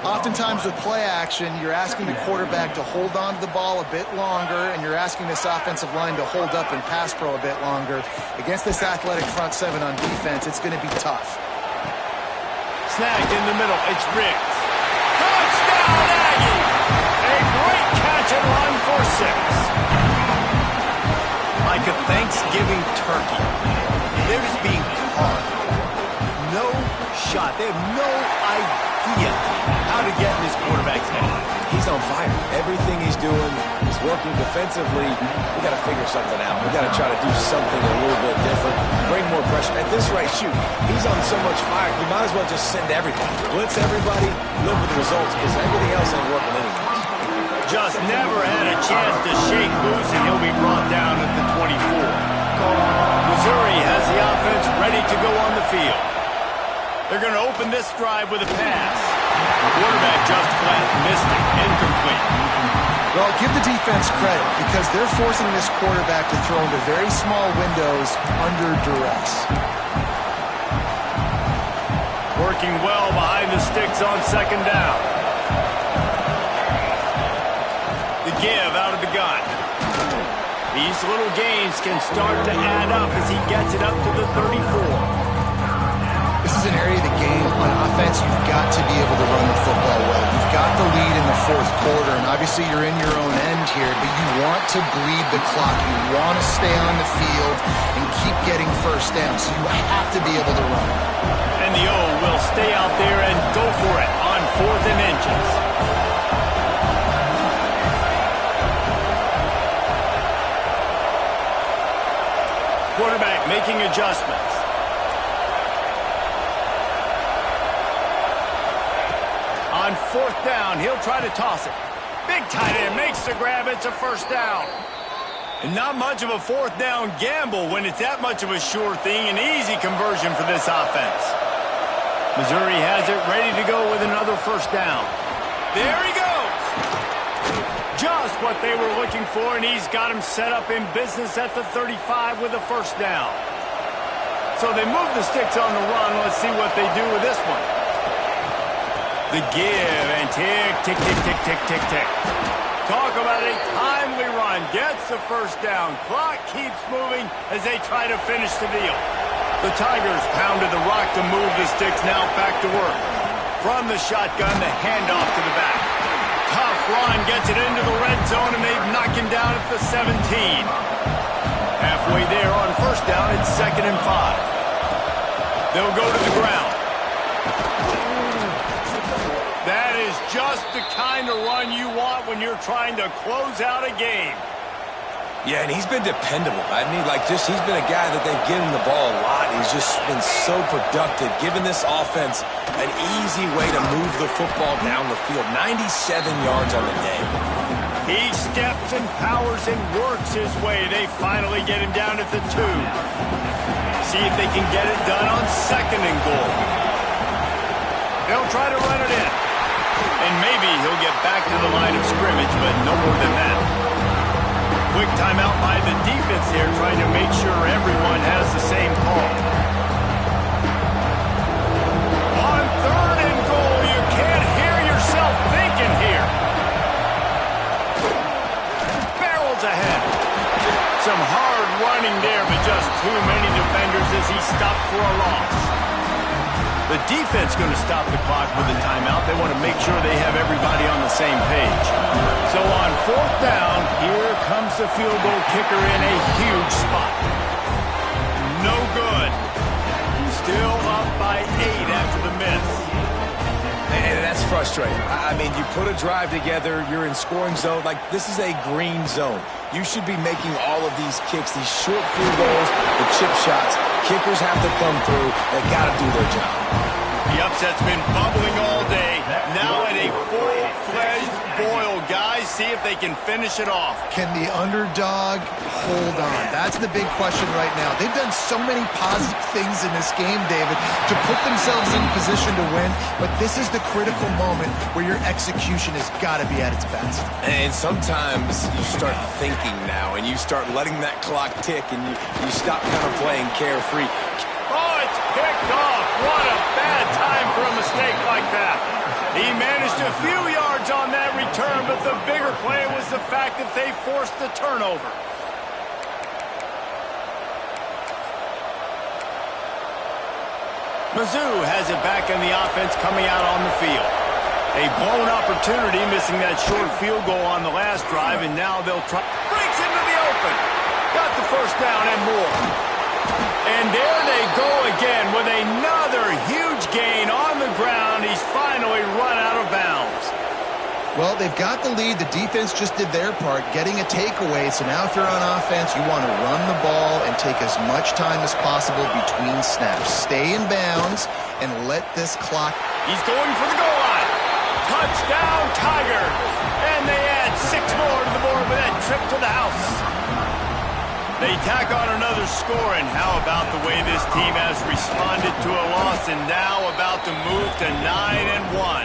Speaker 2: Oftentimes with play action, you're asking the quarterback to hold on to the ball a bit longer, and you're asking this offensive line to hold up and pass pro a bit longer. Against this athletic front 7 on defense, it's going to be tough.
Speaker 1: Snagged in the middle. It's Riggs. Touchdown, Aggie! A great catch and run for 6. Like a Thanksgiving turkey. They're just being carved. No shot. They have no idea how to get in this quarterback's head.
Speaker 3: He's on fire. Everything he's doing is working defensively. We got to figure something out. We got to try to do something a little bit different. Bring more pressure. At this rate, shoot, he's on so much fire. You might as well just send everybody. Blitz everybody, live with the results, because everything else ain't working anyway.
Speaker 1: Just never had a chance to shake loose, and he'll be brought down at the 24. Missouri has the offense ready to go on the field. They're going to open this drive with a pass. The quarterback just flat missed it. Incomplete.
Speaker 2: Well, give the defense credit because they're forcing this quarterback to throw into very small windows under duress.
Speaker 1: Working well behind the sticks on 2nd down. The give out of the gun. These little gains can start to add up as he gets it up to the 34.
Speaker 2: This is an area of the game on offense you've got to be able to run the football well. You've got the lead in the 4th quarter, and obviously you're in your own end here, but you want to bleed the clock. You want to stay on the field and keep getting 1st down, so you have to be able to run.
Speaker 1: And the O will stay out there and go for it on 4th and inches. Quarterback making adjustments. On 4th down, he'll try to toss it. Big tight end makes the grab. It's a 1st down. And not much of a 4th down gamble when it's that much of a sure thing. An easy conversion for this offense. Missouri has it ready to go with another 1st down. There he goes. Just what they were looking for, and he's got him set up in business at the 35 with a 1st down. So they move the sticks on the run. Let's see what they do with this one. The give and tick, tick, tick, tick, tick, tick, tick. Talk about a timely run. Gets the 1st down. Clock keeps moving as they try to finish the deal. The Tigers pounded the rock to move the sticks. Now back to work. From the shotgun, the handoff to the back. Tough run gets it into the red zone, and they knock him down at the 17. Halfway there on 1st down, it's 2nd and 5. They'll go to the ground. That is just the kind of run you want when you're trying to close out a game.
Speaker 3: Yeah, and he's been dependable. I mean, he's been a guy that they've given the ball a lot. He's just been so productive, giving this offense an easy way to move the football down the field. 97 yards on the day.
Speaker 1: He steps and powers and works his way. They finally get him down at the 2. See if they can get it done on 2nd and goal. They'll try to run it in. And maybe he'll get back to the line of scrimmage, but no more than that. Quick timeout by the defense here, trying to make sure everyone has the same call. On 3rd and goal, you can't hear yourself thinking here. Barrels ahead. Some hard running there, but just too many defenders as he stopped for a loss. The defense going to stop the clock with a timeout. They want to make sure they have everybody on the same page. So on 4th down, here comes the field goal kicker in a huge spot. No good. Still up by 8 after the miss.
Speaker 3: And that's frustrating. I mean, you put a drive together, you're in scoring zone. This is a green zone. You should be making all of these kicks, these short field goals, the chip shots. Kickers have to come through. They got to do their job.
Speaker 1: The upset's been bubbling all day. Now at a full-fledged boil. Guys, see if they can finish it off.
Speaker 2: Can the underdog hold on? That's the big question right now. They've done so many positive things in this game, David, to put themselves in position to win, but this is the critical moment where your execution has got to be at its best.
Speaker 3: And sometimes you start thinking now, and you start letting that clock tick, and you stop kind of playing carefree.
Speaker 1: Oh, it's picked off. What a bad time for a mistake like that. He managed a few yards on that return, but the bigger play was the fact that they forced the turnover. Mizzou has it back in the offense coming out on the field. A blown opportunity, missing that short field goal on the last drive, and now they'll try. Breaks into the open. Got the 1st down and more. And there they go again with another huge gain on the ground. He's finally run out of bounds.
Speaker 2: Well, they've got the lead. The defense just did their part, getting a takeaway. So now if you're on offense, you want to run the ball and take as much time as possible between snaps. Stay in bounds and let this clock.
Speaker 1: He's going for the goal line. Touchdown, Tigers. And they add 6 more to the board with that trip to the house. They tack on another score, and how about the way this team has responded to a loss and now about to move to 9-1.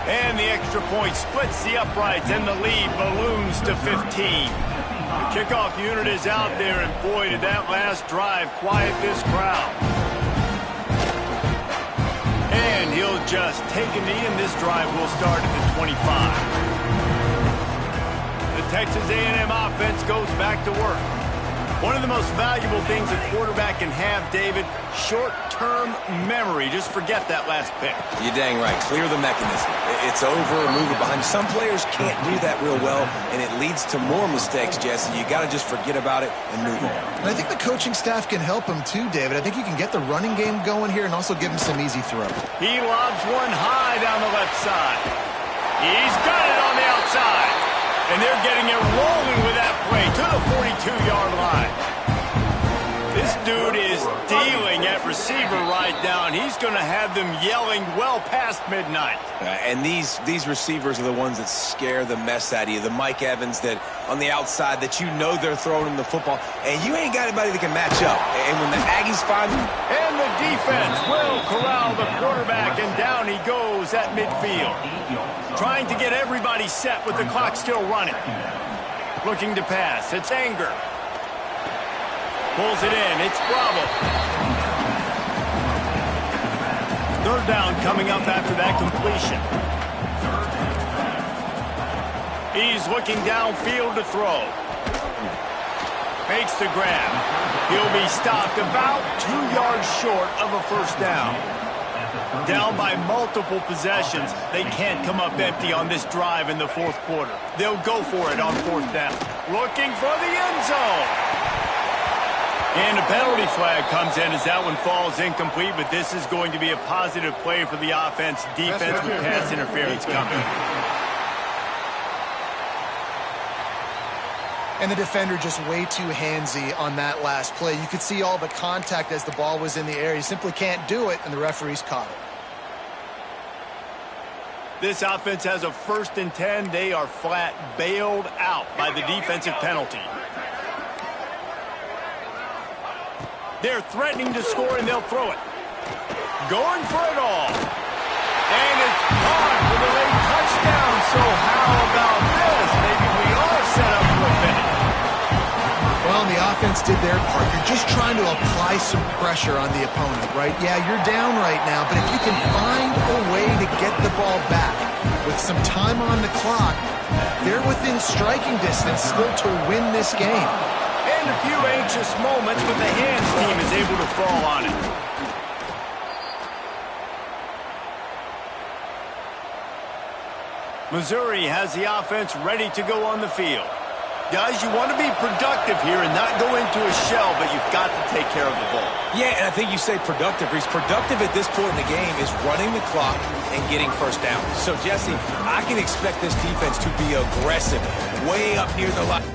Speaker 1: And the extra point splits the uprights, and the lead balloons to 15. The kickoff unit is out there, and boy, did that last drive quiet this crowd. And he'll just take a knee, and this drive will start at the 25. The Texas A&M offense goes back to work. One of the most valuable things a quarterback can have, David, short-term memory. Just forget that last pick.
Speaker 3: You're dang right. Clear the mechanism. It's over, move it behind. Some players can't do that real well, and it leads to more mistakes, Jesse. You got to just forget about it and move on.
Speaker 2: And I think the coaching staff can help him too, David. I think you can get the running game going here and also give him some easy throws. He
Speaker 1: lobs one high down the left side. He's got it on the outside. And they're getting it rolling with that play to the 42-yard line. receiver right down. He's going to have them yelling well past midnight.
Speaker 3: And these receivers are the ones that scare the mess out of you. The Mike Evans that on the outside that you know they're throwing him the football, and you ain't got anybody that can match up. And when the Aggies find him...
Speaker 1: And the defense will corral the quarterback, and down he goes at midfield. Trying to get everybody set with the clock still running. Looking to pass. It's Anger. Pulls it in. It's Bravo. Third down coming up after that completion. He's looking downfield to throw. Makes the grab. He'll be stopped about 2 yards short of a first down. Down by multiple possessions. They can't come up empty on this drive in the fourth quarter. They'll go for it on fourth down. Looking for the end zone. And a penalty flag comes in as that one falls incomplete, but this is going to be a positive play for the offense. Defense with pass interference coming.
Speaker 2: And the defender just way too handsy on that last play. You could see all the contact as the ball was in the air. He simply can't do it, and the referees caught it.
Speaker 1: This offense has a 1st and 10. They are flat bailed out by the defensive penalty. They're threatening to score, and they'll throw it. Going for it all. And it's caught for the late touchdown. So how about this? Maybe we are set up for a finish.
Speaker 2: Well, the offense did their part. You're just trying to apply some pressure on the opponent, right? Yeah, you're down right now, but if you can find a way to get the ball back with some time on the clock, they're within striking distance still to win this game.
Speaker 1: And a few anxious moments, but the hands team is able to fall on it. Missouri has the offense ready to go on the field. Guys, you want to be productive here and not go into a shell, but you've got to take care of the ball.
Speaker 3: Yeah, and I think you say productive, Reese. Productive at this point in the game is running the clock and getting first down. So, Jesse, I can expect this defense to be aggressive way up near the line.